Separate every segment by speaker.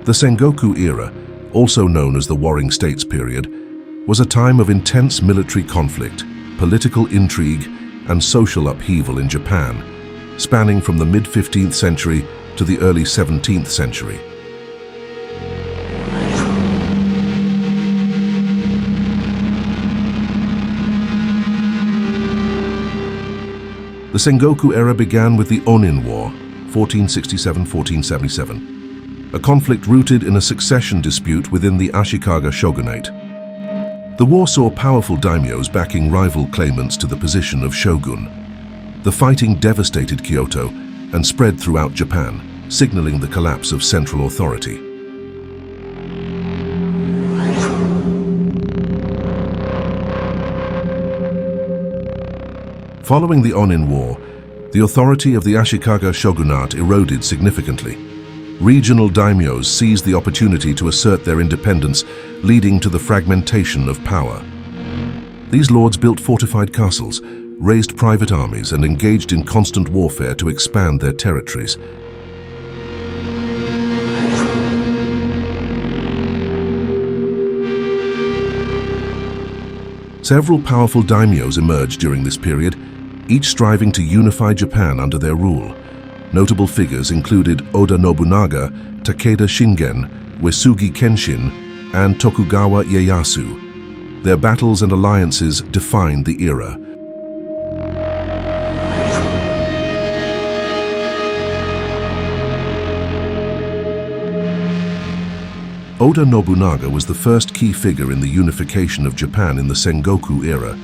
Speaker 1: The Sengoku era, also known as the Warring States period, was a time of intense military conflict, political intrigue, and social upheaval in Japan, spanning from the mid-15th century to the early 17th century. The Sengoku era began with the Onin War, 1467–1477, a conflict rooted in a succession dispute within the Ashikaga Shogunate. The war saw powerful daimyos backing rival claimants to the position of shogun. The fighting devastated Kyoto and spread throughout Japan, signaling the collapse of central authority. Following the Onin War, the authority of the Ashikaga Shogunate eroded significantly. Regional daimyos seized the opportunity to assert their independence, leading to the fragmentation of power. These lords built fortified castles, raised private armies, and engaged in constant warfare to expand their territories. Several powerful daimyos emerged during this period, each striving to unify Japan under their rule. Notable figures included Oda Nobunaga, Takeda Shingen, Uesugi Kenshin, and Tokugawa Ieyasu. Their battles and alliances defined the era. Oda Nobunaga was the first key figure in the unification of Japan in the Sengoku era.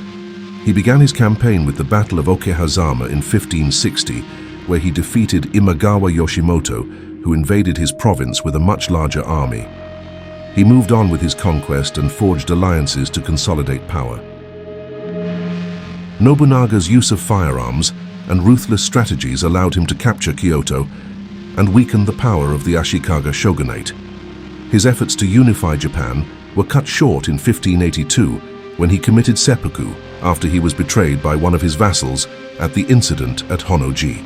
Speaker 1: He began his campaign with the Battle of Okehazama in 1560, where he defeated Imagawa Yoshimoto, who invaded his province with a much larger army. He moved on with his conquest and forged alliances to consolidate power. Nobunaga's use of firearms and ruthless strategies allowed him to capture Kyoto and weaken the power of the Ashikaga Shogunate. His efforts to unify Japan were cut short in 1582 when he committed seppuku after he was betrayed by one of his vassals at the incident at Honnoji.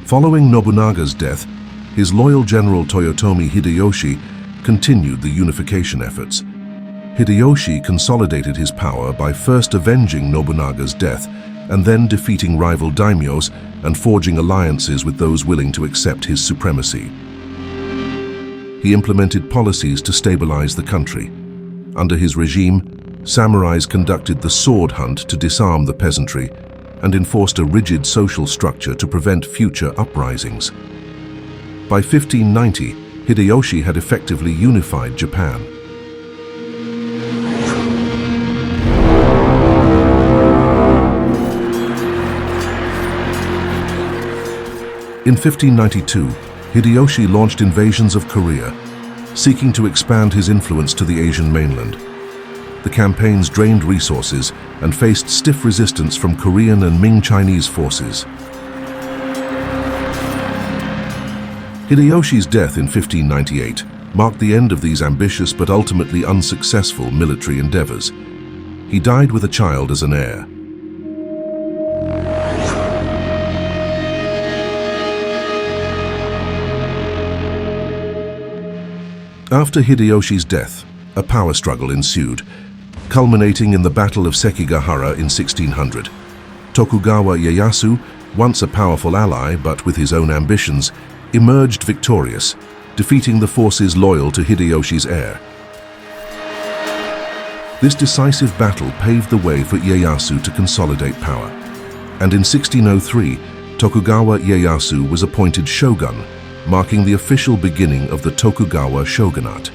Speaker 1: Following Nobunaga's death, his loyal general Toyotomi Hideyoshi continued the unification efforts. Hideyoshi consolidated his power by first avenging Nobunaga's death and then defeating rival daimyos and forging alliances with those willing to accept his supremacy. He implemented policies to stabilize the country. Under his regime, samurais conducted the sword hunt to disarm the peasantry and enforced a rigid social structure to prevent future uprisings. By 1590, Hideyoshi had effectively unified Japan. In 1592, Hideyoshi launched invasions of Korea, seeking to expand his influence to the Asian mainland. The campaigns drained resources and faced stiff resistance from Korean and Ming Chinese forces. Hideyoshi's death in 1598 marked the end of these ambitious but ultimately unsuccessful military endeavors. He died with a child as an heir. After Hideyoshi's death, a power struggle ensued, culminating in the Battle of Sekigahara in 1600. Tokugawa Ieyasu, once a powerful ally but with his own ambitions, emerged victorious, defeating the forces loyal to Hideyoshi's heir. This decisive battle paved the way for Ieyasu to consolidate power, and in 1603, Tokugawa Ieyasu was appointed shogun, marking the official beginning of the Tokugawa Shogunate.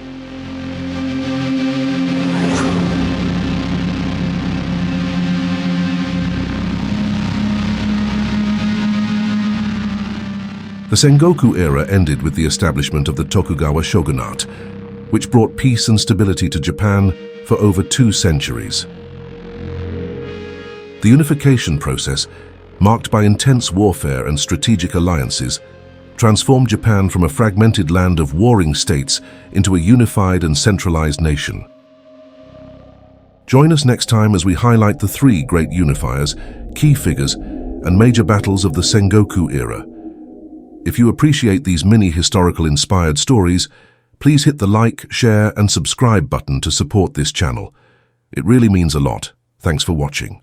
Speaker 1: The Sengoku era ended with the establishment of the Tokugawa Shogunate, which brought peace and stability to Japan for over 2 centuries. The unification process, marked by intense warfare and strategic alliances, transformed Japan from a fragmented land of warring states into a unified and centralized nation. Join us next time as we highlight the three great unifiers, key figures, and major battles of the Sengoku era. If you appreciate these mini-historical inspired stories, please hit the like, share, and subscribe button to support this channel. It really means a lot. Thanks for watching.